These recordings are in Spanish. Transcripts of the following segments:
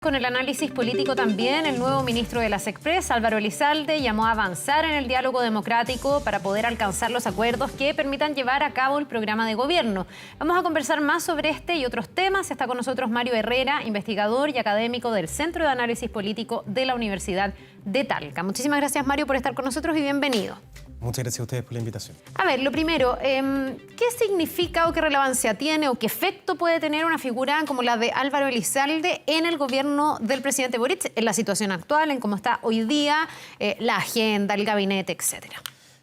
Con el análisis político también, el nuevo ministro de la SECPRES, Álvaro Elizalde, llamó a avanzar en el diálogo democrático para poder alcanzar los acuerdos que permitan llevar a cabo el programa de gobierno. Vamos a conversar más sobre este y otros temas. Está con nosotros Mario Herrera, investigador y académico del Centro de Análisis Político de la Universidad de Talca. Muchísimas gracias, Mario, por estar con nosotros y bienvenido. Muchas gracias a ustedes por la invitación. A ver, lo primero, ¿qué significa o qué relevancia tiene o qué efecto puede tener una figura como la de Álvaro Elizalde en el gobierno del presidente Boric, en la situación actual, en cómo está hoy día, la agenda, el gabinete, etcétera?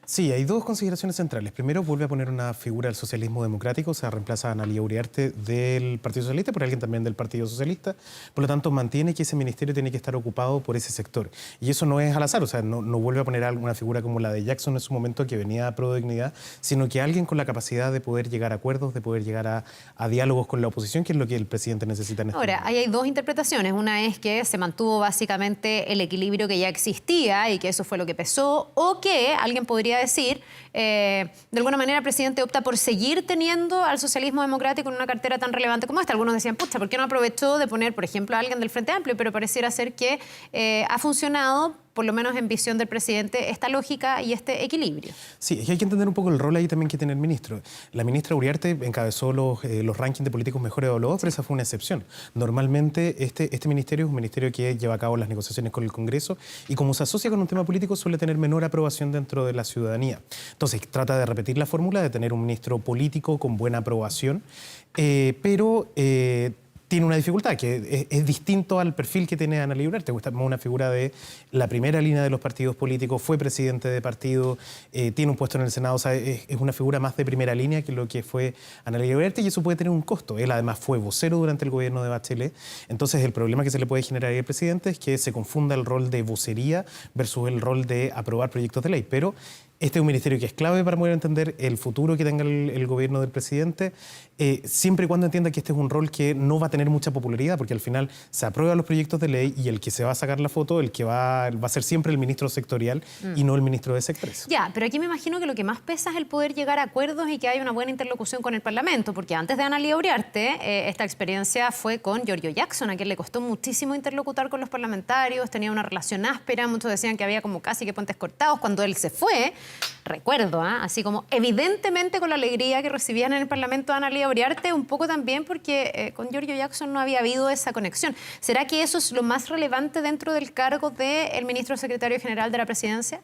Sí, hay dos consideraciones centrales. Primero, vuelve a poner una figura del socialismo democrático, o sea, reemplaza a Analía Uriarte del Partido Socialista por alguien también del Partido Socialista. Por lo tanto, mantiene que ese ministerio tiene que estar ocupado por ese sector. Y eso no es al azar, o sea, no vuelve a poner alguna figura como la de Jackson en su momento, que venía a Pro Dignidad, sino que alguien con la capacidad de poder llegar a acuerdos, de poder llegar a diálogos con la oposición, que es lo que el presidente necesita en este momento. Ahora, ahí hay dos interpretaciones. Una es que se mantuvo básicamente el equilibrio que ya existía y que eso fue lo que pesó, o que alguien podría decir, de alguna manera el presidente opta por seguir teniendo al socialismo democrático en una cartera tan relevante como esta. Algunos decían, pucha, ¿por qué no aprovechó de poner, por ejemplo, a alguien del Frente Amplio? Pero pareciera ser que ha funcionado, por lo menos en visión del presidente, esta lógica y este equilibrio. Sí, es que hay que entender un poco el rol ahí también que tiene el ministro. La ministra Uriarte encabezó los rankings de políticos mejores evaluados, pero esa fue una excepción. Normalmente este ministerio es un ministerio que lleva a cabo las negociaciones con el Congreso y como se asocia con un tema político suele tener menor aprobación dentro de la ciudadanía. Entonces trata de repetir la fórmula de tener un ministro político con buena aprobación, pero tiene una dificultad, que es distinto al perfil que tiene Analía Uriarte. Es una figura de la primera línea de los partidos políticos, fue presidente de partido, tiene un puesto en el Senado, o sea, es una figura más de primera línea que lo que fue Analía Uriarte y eso puede tener un costo. Él además fue vocero durante el gobierno de Bachelet, entonces el problema que se le puede generar al presidente es que se confunda el rol de vocería versus el rol de aprobar proyectos de ley, pero este es un ministerio que es clave para poder entender el futuro que tenga el gobierno del presidente, siempre y cuando entienda que este es un rol que no va a tener mucha popularidad, porque al final se aprueban los proyectos de ley y el que se va a sacar la foto, el que va a ser siempre el ministro sectorial y no el ministro de SECPRES. Ya, pero aquí me imagino que lo que más pesa es el poder llegar a acuerdos y que haya una buena interlocución con el Parlamento, porque antes de Analía Uriarte, esta experiencia fue con Giorgio Jackson, a quien le costó muchísimo interlocutar con los parlamentarios, tenía una relación áspera, muchos decían que había como casi que puentes cortados. Cuando él se fue, recuerdo, así como evidentemente con la alegría que recibían en el Parlamento a Analía Uriarte, un poco también porque con Giorgio Jackson no había habido esa conexión. ¿Será que eso es lo más relevante dentro del cargo del ministro secretario general de la presidencia?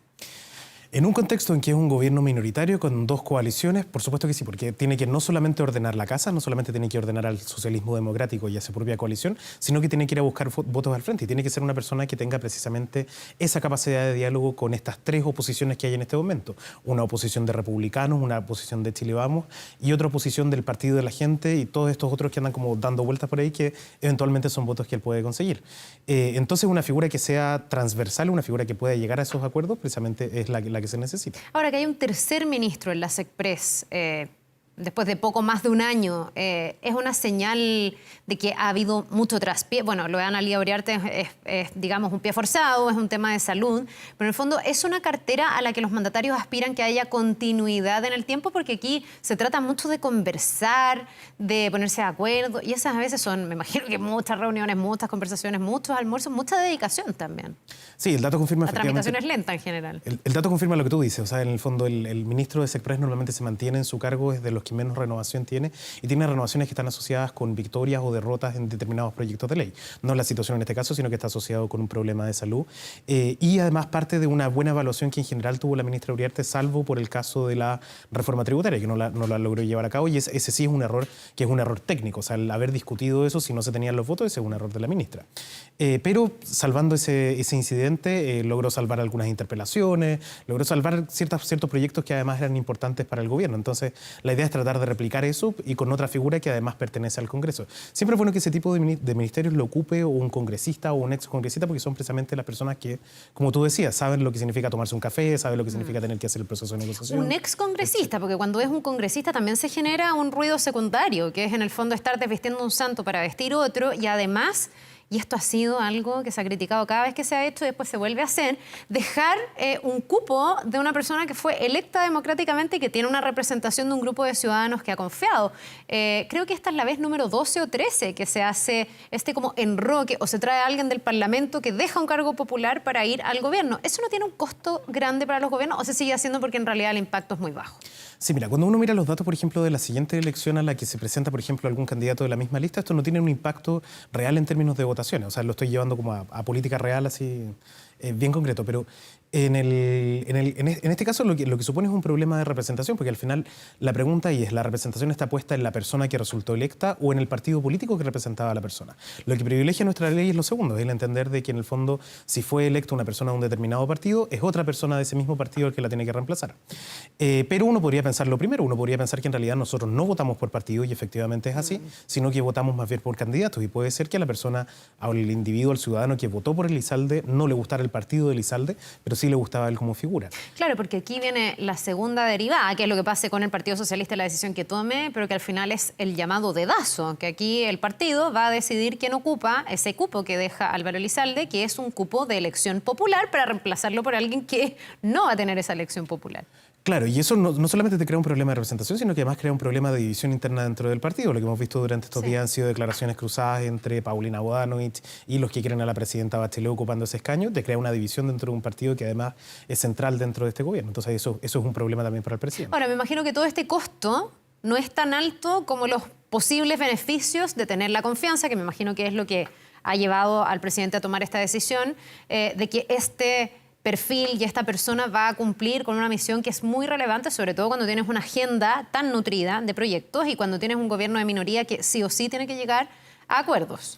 En un contexto en que es un gobierno minoritario con dos coaliciones, por supuesto que sí, porque tiene que no solamente ordenar la casa, no solamente tiene que ordenar al socialismo democrático y a su propia coalición, sino que tiene que ir a buscar votos al frente y tiene que ser una persona que tenga precisamente esa capacidad de diálogo con estas tres oposiciones que hay en este momento. Una oposición de republicanos, una oposición de Chile Vamos y otra oposición del Partido de la Gente y todos estos otros que andan como dando vueltas por ahí que eventualmente son votos que él puede conseguir. Entonces una figura que sea transversal, una figura que pueda llegar a esos acuerdos, precisamente es la que se necesita. Ahora que hay un tercer ministro en la SECPRES, después de poco más de un año, es una señal de que ha habido mucho traspié. Bueno, lo de Analía Uriarte es, digamos, un pie forzado, es un tema de salud, pero en el fondo es una cartera a la que los mandatarios aspiran que haya continuidad en el tiempo, porque aquí se trata mucho de conversar, de ponerse de acuerdo, y esas a veces son, me imagino que muchas reuniones, muchas conversaciones, muchos almuerzos, mucha dedicación también. Sí, el dato confirma La tramitación es lenta en general. El dato confirma lo que tú dices, o sea, en el fondo el ministro de SECPRES normalmente se mantiene en su cargo, es de los que menos renovación tiene y tiene renovaciones que están asociadas con victorias o derrotas en determinados proyectos de ley. No es la situación en este caso, sino que está asociado con un problema de salud y además parte de una buena evaluación que en general tuvo la ministra Uriarte, salvo por el caso de la reforma tributaria, que no la logró llevar a cabo y ese sí es un error, que es un error técnico. O sea, el haber discutido eso, si no se tenían los votos, ese es un error de la ministra. Pero salvando ese incidente, logró salvar algunas interpelaciones, logró salvar ciertos proyectos que además eran importantes para el gobierno. Entonces, la idea es tratar de replicar eso y con otra figura que además pertenece al Congreso. Siempre es bueno que ese tipo de ministerios lo ocupe un congresista o un ex congresista porque son precisamente las personas que, como tú decías, saben lo que significa tomarse un café, saben lo que significa tener que hacer el proceso de negociación. Un ex congresista, porque cuando es un congresista también se genera un ruido secundario, que es en el fondo estar desvistiendo un santo para vestir otro y además y esto ha sido algo que se ha criticado cada vez que se ha hecho y después se vuelve a hacer, dejar un cupo de una persona que fue electa democráticamente y que tiene una representación de un grupo de ciudadanos que ha confiado. Creo que esta es la vez número 12 o 13 que se hace como enroque o se trae a alguien del Parlamento que deja un cargo popular para ir al gobierno. ¿Eso no tiene un costo grande para los gobiernos o se sigue haciendo porque en realidad el impacto es muy bajo? Sí, mira, cuando uno mira los datos, por ejemplo, de la siguiente elección a la que se presenta, por ejemplo, algún candidato de la misma lista, esto no tiene un impacto real en términos de votaciones. O sea, lo estoy llevando como a política real, así, bien concreto. Pero en este caso lo que supone es un problema de representación, porque al final la pregunta ahí es, ¿la representación está puesta en la persona que resultó electa o en el partido político que representaba a la persona? Lo que privilegia nuestra ley es lo segundo, es el entender de que en el fondo, si fue electa una persona de un determinado partido, es otra persona de ese mismo partido el que la tiene que reemplazar. Pero uno podría pensar lo primero, uno podría pensar que en realidad nosotros no votamos por partido y efectivamente es así, sino que votamos más bien por candidatos y puede ser que a la persona, al individuo, al ciudadano que votó por Elizalde no le gustara el partido de Elizalde, pero sí le gustaba él como figura. Claro, porque aquí viene la segunda derivada, que es lo que pase con el Partido Socialista y la decisión que tome, pero que al final es el llamado dedazo, que aquí el partido va a decidir quién ocupa ese cupo que deja Álvaro Elizalde, que es un cupo de elección popular para reemplazarlo por alguien que no va a tener esa elección popular. Claro, y eso no solamente te crea un problema de representación, sino que además crea un problema de división interna dentro del partido. Lo que hemos visto durante estos días han sido declaraciones cruzadas entre Paulina Bodanovich y los que quieren a la presidenta Bachelet ocupando ese escaño. Te crea una división dentro de un partido que además es central dentro de este gobierno. Entonces eso es un problema también para el presidente. Ahora, me imagino que todo este costo no es tan alto como los posibles beneficios de tener la confianza, que me imagino que es lo que ha llevado al presidente a tomar esta decisión, de que este perfil y esta persona va a cumplir con una misión que es muy relevante, sobre todo cuando tienes una agenda tan nutrida de proyectos y cuando tienes un gobierno de minoría que sí o sí tiene que llegar a acuerdos.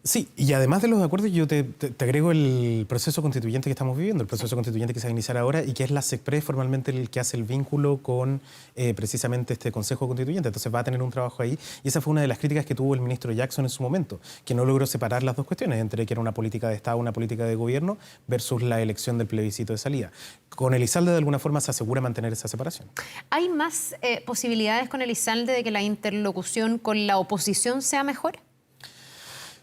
Sí, y además de los acuerdos, yo te agrego el proceso constituyente que estamos viviendo, el proceso constituyente que se va a iniciar ahora y que es la SECPRES formalmente el que hace el vínculo con precisamente este Consejo Constituyente. Entonces va a tener un trabajo ahí y esa fue una de las críticas que tuvo el ministro Jackson en su momento, que no logró separar las dos cuestiones, entre que era una política de Estado, una política de gobierno versus la elección del plebiscito de salida. Con Elizalde de alguna forma se asegura mantener esa separación. ¿Hay más posibilidades con Elizalde de que la interlocución con la oposición sea mejor?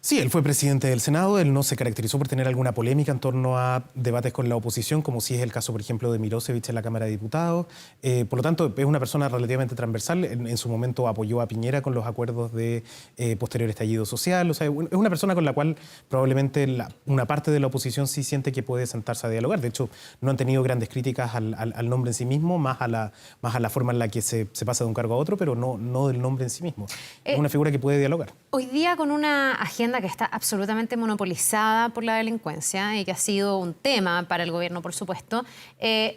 Sí, él fue presidente del Senado, él no se caracterizó por tener alguna polémica en torno a debates con la oposición, como sí es el caso, por ejemplo, de Mirosevic en la Cámara de Diputados. Por lo tanto, es una persona relativamente transversal. En su momento apoyó a Piñera con los acuerdos de posterior estallido social. O sea, es una persona con la cual probablemente una parte de la oposición sí siente que puede sentarse a dialogar. De hecho, no han tenido grandes críticas al nombre en sí mismo, más a la forma en la que se pasa de un cargo a otro, pero no del nombre en sí mismo. Es una figura que puede dialogar. Hoy día con una agenda que está absolutamente monopolizada por la delincuencia y que ha sido un tema para el gobierno, por supuesto,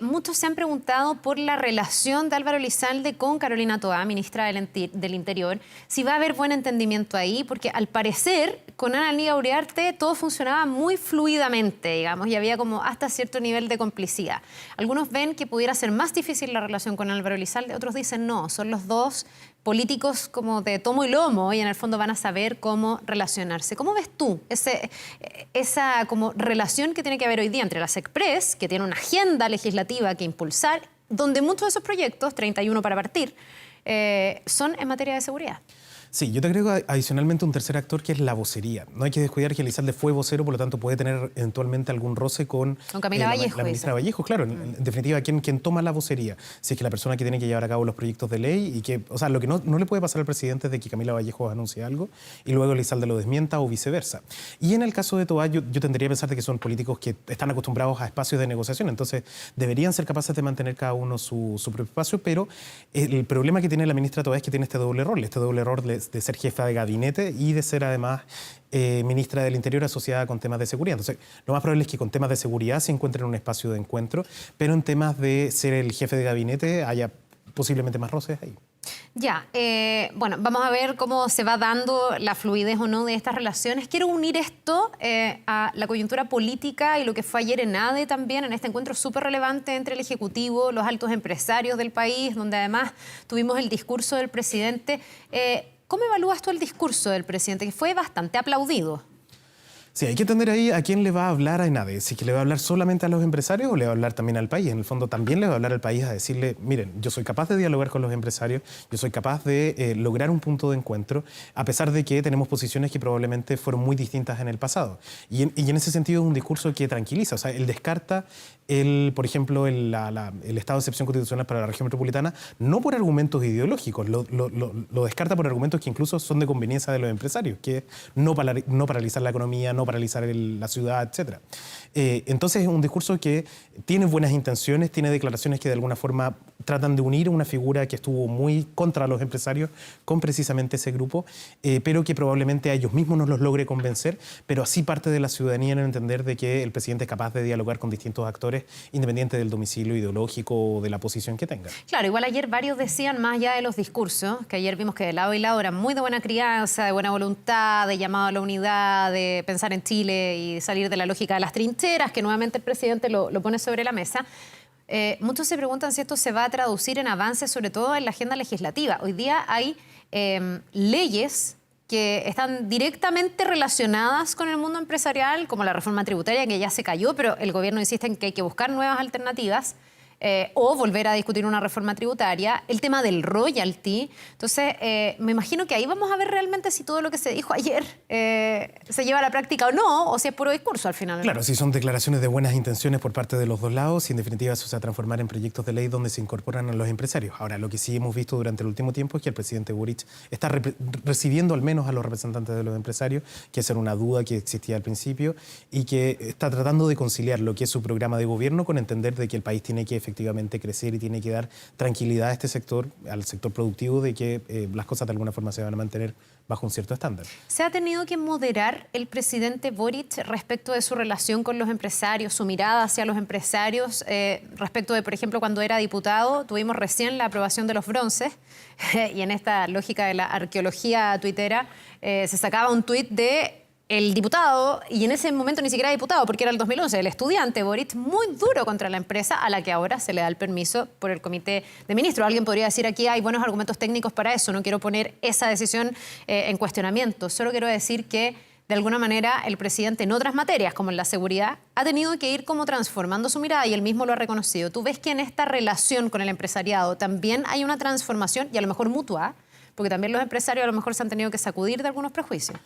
muchos se han preguntado por la relación de Álvaro Elizalde con Carolina Toá, ministra del Interior, si va a haber buen entendimiento ahí, porque al parecer con Ana Lilia Uriarte todo funcionaba muy fluidamente, digamos, y había como hasta cierto nivel de complicidad. Algunos ven que pudiera ser más difícil la relación con Álvaro Elizalde, otros dicen no, son los dos políticos como de tomo y lomo y en el fondo van a saber cómo relacionarse. ¿Cómo ves tú esa como relación que tiene que haber hoy día entre la SECPRES, que tiene una agenda legislativa que impulsar, donde muchos de esos proyectos, 31 para partir, son en materia de seguridad? Sí, yo te agrego adicionalmente un tercer actor que es la vocería. No hay que descuidar que Elizalde fue vocero, por lo tanto puede tener eventualmente algún roce con Camila Vallejo. La ministra Vallejo, claro. En definitiva, ¿quién toma la vocería? Si es que la persona que tiene que llevar a cabo los proyectos de ley y que, o sea, lo que no le puede pasar al presidente es de que Camila Vallejo anuncie algo y luego Elizalde lo desmienta o viceversa. Y en el caso de Toá, yo tendría que pensar de que son políticos que están acostumbrados a espacios de negociación, entonces deberían ser capaces de mantener cada uno su propio espacio, pero el problema que tiene la ministra Toá es que tiene este doble rol de ser jefa de gabinete y de ser además ministra del Interior asociada con temas de seguridad. Entonces, lo más probable es que con temas de seguridad se encuentren en un espacio de encuentro, pero en temas de ser el jefe de gabinete haya posiblemente más roces ahí. Ya, bueno, vamos a ver cómo se va dando la fluidez o no de estas relaciones. Quiero unir esto a la coyuntura política y lo que fue ayer en ADE también, en este encuentro súper relevante entre el Ejecutivo, los altos empresarios del país, donde además tuvimos el discurso del presidente. ¿Cómo evalúas tú el discurso del presidente, que fue bastante aplaudido? Sí, hay que entender ahí a quién le va a hablar a ENADE. Si que le va a hablar solamente a los empresarios o le va a hablar también al país. En el fondo también le va a hablar al país a decirle, miren, yo soy capaz de dialogar con los empresarios, yo soy capaz de lograr un punto de encuentro, a pesar de que tenemos posiciones que probablemente fueron muy distintas en el pasado. Y en ese sentido es un discurso que tranquiliza. O sea, él descarta, por ejemplo, el estado de excepción constitucional para la región metropolitana, no por argumentos ideológicos, lo descarta por argumentos que incluso son de conveniencia de los empresarios, que es no paralizar la economía, no paralizar la ciudad, etc. Entonces es un discurso que tiene buenas intenciones, tiene declaraciones que de alguna forma tratan de unir una figura que estuvo muy contra los empresarios con precisamente ese grupo, pero que probablemente a ellos mismos no los logre convencer, pero así parte de la ciudadanía en entender de que el presidente es capaz de dialogar con distintos actores independiente del domicilio ideológico o de la posición que tenga. Claro, igual ayer varios decían, más allá de los discursos, que ayer vimos que de lado y lado eran muy de buena crianza, de buena voluntad, de llamado a la unidad, de pensar en Chile y salir de la lógica de las trincheras, que nuevamente el presidente lo pone sobre la mesa. Muchos se preguntan si esto se va a traducir en avances, sobre todo en la agenda legislativa. Hoy día hay leyes que están directamente relacionadas con el mundo empresarial, como la reforma tributaria, que ya se cayó, pero el gobierno insiste en que hay que buscar nuevas alternativas. O volver a discutir una reforma tributaria, el tema del royalty. Entonces, me imagino que ahí vamos a ver realmente si todo lo que se dijo ayer se lleva a la práctica o no, o si es puro discurso al final. Claro, si son declaraciones de buenas intenciones por parte de los dos lados, y en definitiva eso se va a transformar en proyectos de ley donde se incorporan a los empresarios. Ahora, lo que sí hemos visto durante el último tiempo es que el presidente Boric está recibiendo al menos a los representantes de los empresarios, que esa era una duda que existía al principio, y que está tratando de conciliar lo que es su programa de gobierno con entender de que el país tiene que efectivamente crecer y tiene que dar tranquilidad a este sector, al sector productivo, de que las cosas de alguna forma se van a mantener bajo un cierto estándar. ¿Se ha tenido que moderar el presidente Boric respecto de su relación con los empresarios, su mirada hacia los empresarios, respecto de, por ejemplo, cuando era diputado? Tuvimos recién la aprobación de los bronces y en esta lógica de la arqueología tuitera se sacaba un tuit de el diputado, y en ese momento ni siquiera diputado, porque era el 2011, el estudiante Boric, muy duro contra la empresa a la que ahora se le da el permiso por el Comité de Ministros. Alguien podría decir aquí hay buenos argumentos técnicos para eso, no quiero poner esa decisión en cuestionamiento, solo quiero decir que de alguna manera el presidente en otras materias, como en la seguridad, ha tenido que ir como transformando su mirada y él mismo lo ha reconocido. ¿Tú ves que en esta relación con el empresariado también hay una transformación, y a lo mejor mutua, porque también los empresarios a lo mejor se han tenido que sacudir de algunos prejuicios?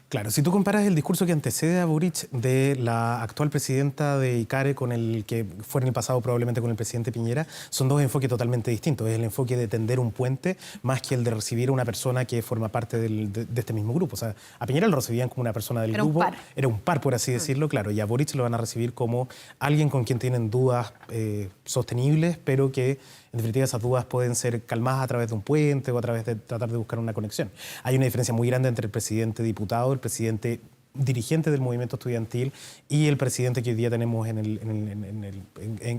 Claro, si tú comparas el discurso que antecede a Boric de la actual presidenta de ICARE con el que fue en el pasado probablemente con el presidente Piñera, son dos enfoques totalmente distintos. Es el enfoque de tender un puente más que el de recibir a una persona que forma parte de este mismo grupo. O sea, a Piñera lo recibían como una persona del grupo. Era un par, por así decirlo, claro. Y a Boric lo van a recibir como alguien con quien tienen dudas sostenibles, pero que en definitiva esas dudas pueden ser calmadas a través de un puente o a través de tratar de buscar una conexión. Hay una diferencia muy grande entre el presidente diputado, el presidente dirigente del movimiento estudiantil y el presidente que hoy día tenemos en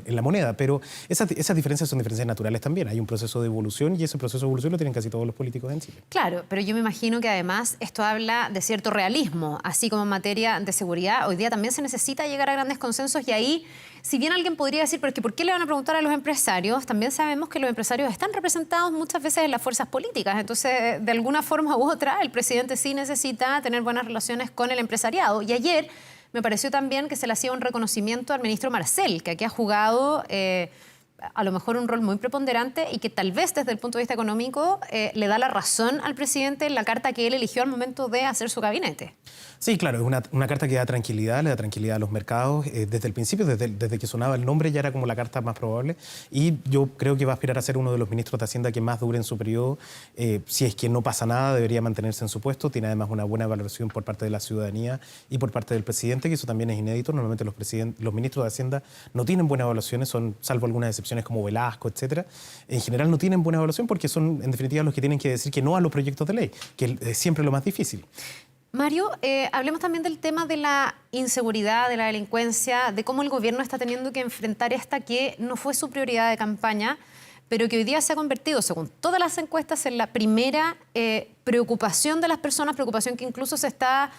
la moneda. Pero esas diferencias son diferencias naturales también. Hay un proceso de evolución y ese proceso de evolución lo tienen casi todos los políticos en Chile. Claro, pero yo me imagino que además esto habla de cierto realismo, así como en materia de seguridad. Hoy día también se necesita llegar a grandes consensos y ahí, si bien alguien podría decir, pero es que ¿por qué le van a preguntar a los empresarios? También sabemos que los empresarios están representados muchas veces en las fuerzas políticas. Entonces, de alguna forma u otra, el presidente sí necesita tener buenas relaciones con el empresariado. Y ayer me pareció también que se le hacía un reconocimiento al ministro Marcel, que aquí ha jugado a lo mejor un rol muy preponderante y que tal vez desde el punto de vista económico le da la razón al presidente en la carta que él eligió al momento de hacer su gabinete. Sí, claro, es una carta que da tranquilidad, le da tranquilidad a los mercados. Desde el principio, desde que sonaba el nombre, ya era como la carta más probable. Y yo creo que va a aspirar a ser uno de los ministros de Hacienda que más dure en su periodo. Si es que no pasa nada, debería mantenerse en su puesto. Tiene además una buena valoración por parte de la ciudadanía y por parte del presidente, que eso también es inédito. Normalmente los ministros de Hacienda no tienen buenas evaluaciones, salvo algunas excepciones como Velasco, etcétera. En general no tienen buena evaluación porque son, en definitiva, los que tienen que decir que no a los proyectos de ley, que es siempre lo más difícil. Mario, hablemos también del tema de la inseguridad, de la delincuencia, de cómo el gobierno está teniendo que enfrentar esta que no fue su prioridad de campaña, pero que hoy día se ha convertido, según todas las encuestas, en la primera preocupación de las personas, preocupación que incluso se está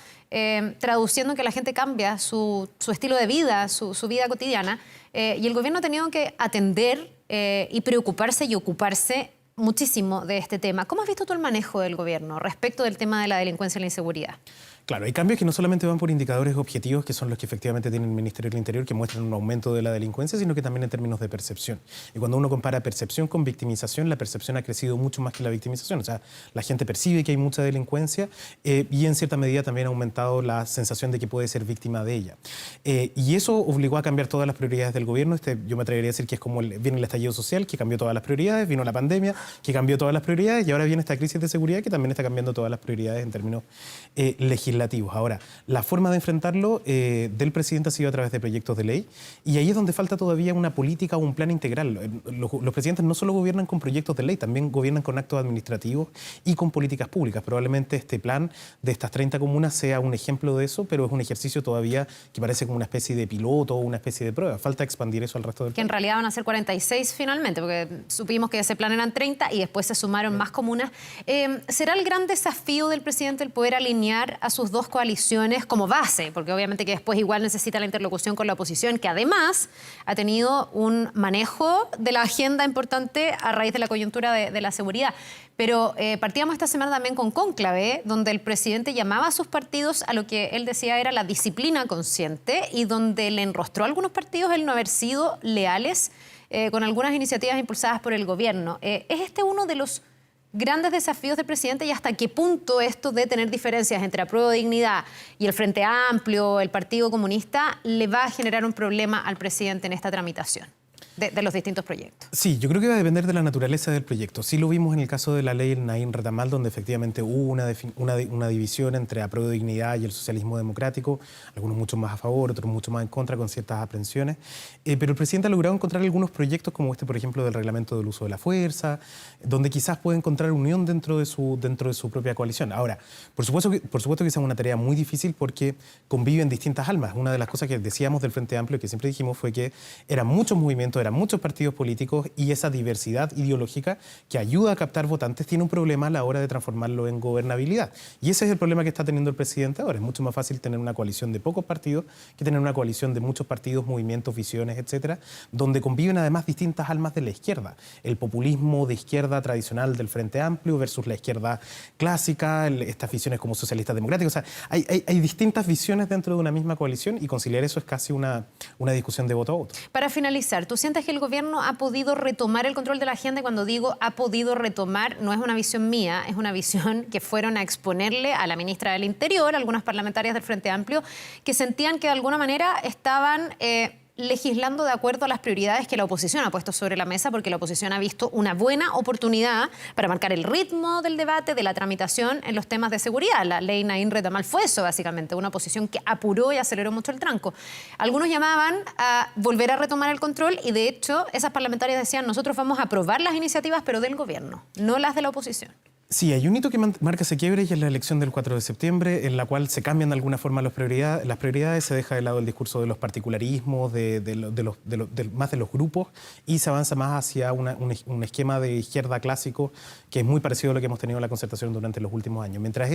traduciendo en que la gente cambia su estilo de vida, su vida cotidiana, y el gobierno ha tenido que atender y preocuparse y ocuparse muchísimo de este tema. ¿Cómo has visto tú el manejo del gobierno respecto del tema de la delincuencia y la inseguridad? Claro, hay cambios que no solamente van por indicadores objetivos, que son los que efectivamente tiene el Ministerio del Interior, que muestran un aumento de la delincuencia, sino que también en términos de percepción. Y cuando uno compara percepción con victimización, la percepción ha crecido mucho más que la victimización. O sea, la gente percibe que hay mucha delincuencia y en cierta medida también ha aumentado la sensación de que puede ser víctima de ella. Y eso obligó a cambiar todas las prioridades del gobierno. Yo me atrevería a decir que es como viene el estallido social, que cambió todas las prioridades, vino la pandemia, que cambió todas las prioridades, y ahora viene esta crisis de seguridad, que también está cambiando todas las prioridades en términos legislativos. Ahora, la forma de enfrentarlo del presidente ha sido a través de proyectos de ley, y ahí es donde falta todavía una política o un plan integral. Los presidentes no solo gobiernan con proyectos de ley, también gobiernan con actos administrativos y con políticas públicas. Probablemente este plan de estas 30 comunas sea un ejemplo de eso, pero es un ejercicio todavía que parece como una especie de piloto o una especie de prueba. Falta expandir eso al resto del país. Que en realidad van a ser 46 finalmente, porque supimos que ese plan eran 30 y después se sumaron más comunas. ¿Será el gran desafío del presidente el poder alinear a sus dos coaliciones como base? Porque obviamente que después igual necesita la interlocución con la oposición, que además ha tenido un manejo de la agenda importante a raíz de la coyuntura de la seguridad. Pero partíamos esta semana también con cónclave, donde el presidente llamaba a sus partidos a lo que él decía era la disciplina consciente, y donde le enrostró a algunos partidos el no haber sido leales con algunas iniciativas impulsadas por el gobierno. ¿Es este uno de los grandes desafíos del presidente, y hasta qué punto esto de tener diferencias entre Apruebo Dignidad y el Frente Amplio, el Partido Comunista, le va a generar un problema al presidente en esta tramitación de los distintos proyectos? Sí, yo creo que va a depender de la naturaleza del proyecto. Sí lo vimos en el caso de la ley Naín Retamal, donde efectivamente hubo una división entre Apruebo Dignidad y el socialismo democrático, algunos mucho más a favor, otros mucho más en contra, con ciertas aprensiones. Pero el presidente ha logrado encontrar algunos proyectos, como este, por ejemplo, del reglamento del uso de la fuerza, donde quizás puede encontrar unión dentro de su propia coalición. Ahora, por supuesto que esa es una tarea muy difícil porque conviven distintas almas. Una de las cosas que decíamos del Frente Amplio, que siempre dijimos, fue que eran muchos movimientos, eran muchos partidos políticos, y esa diversidad ideológica que ayuda a captar votantes tiene un problema a la hora de transformarlo en gobernabilidad. Y ese es el problema que está teniendo el presidente ahora. Es mucho más fácil tener una coalición de pocos partidos que tener una coalición de muchos partidos, movimientos, visiones, etcétera, donde conviven además distintas almas de la izquierda. El populismo de izquierda tradicional del Frente Amplio versus la izquierda clásica, estas visiones como socialistas democráticos. O sea, hay distintas visiones dentro de una misma coalición, y conciliar eso es casi una discusión de voto a voto. Para finalizar, ¿tú sientes que el gobierno ha podido retomar el control de la agenda? Y cuando digo ha podido retomar, no es una visión mía, es una visión que fueron a exponerle a la ministra del Interior, algunas parlamentarias del Frente Amplio, que sentían que de alguna manera estaban legislando de acuerdo a las prioridades que la oposición ha puesto sobre la mesa, porque la oposición ha visto una buena oportunidad para marcar el ritmo del debate, de la tramitación en los temas de seguridad. La ley Naín Retamal fue eso, básicamente, una oposición que apuró y aceleró mucho el tranco. Algunos llamaban a volver a retomar el control, y de hecho esas parlamentarias decían: nosotros vamos a aprobar las iniciativas, pero del gobierno, no las de la oposición. Sí, hay un hito que marca ese quiebre, y es la elección del 4 de septiembre, en la cual se cambian de alguna forma las prioridades, se deja de lado el discurso de los particularismos, más de los grupos, y se avanza más hacia un esquema de izquierda clásico que es muy parecido a lo que hemos tenido en la concertación durante los últimos años. Mientras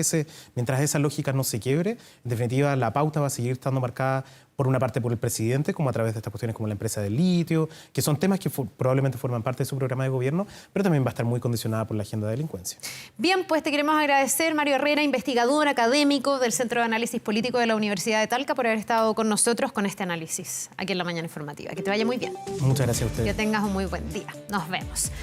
esa lógica no se quiebre, en definitiva la pauta va a seguir estando marcada por una parte por el presidente, como a través de estas cuestiones como la empresa del litio, que son temas que probablemente forman parte de su programa de gobierno, pero también va a estar muy condicionada por la agenda de delincuencia. Bien, pues te queremos agradecer, Mario Herrera, investigador académico del Centro de Análisis Político de la Universidad de Talca, por haber estado con nosotros con este análisis aquí en La Mañana Informativa. Que te vaya muy bien. Muchas gracias a ustedes. Que tengas un muy buen día. Nos vemos.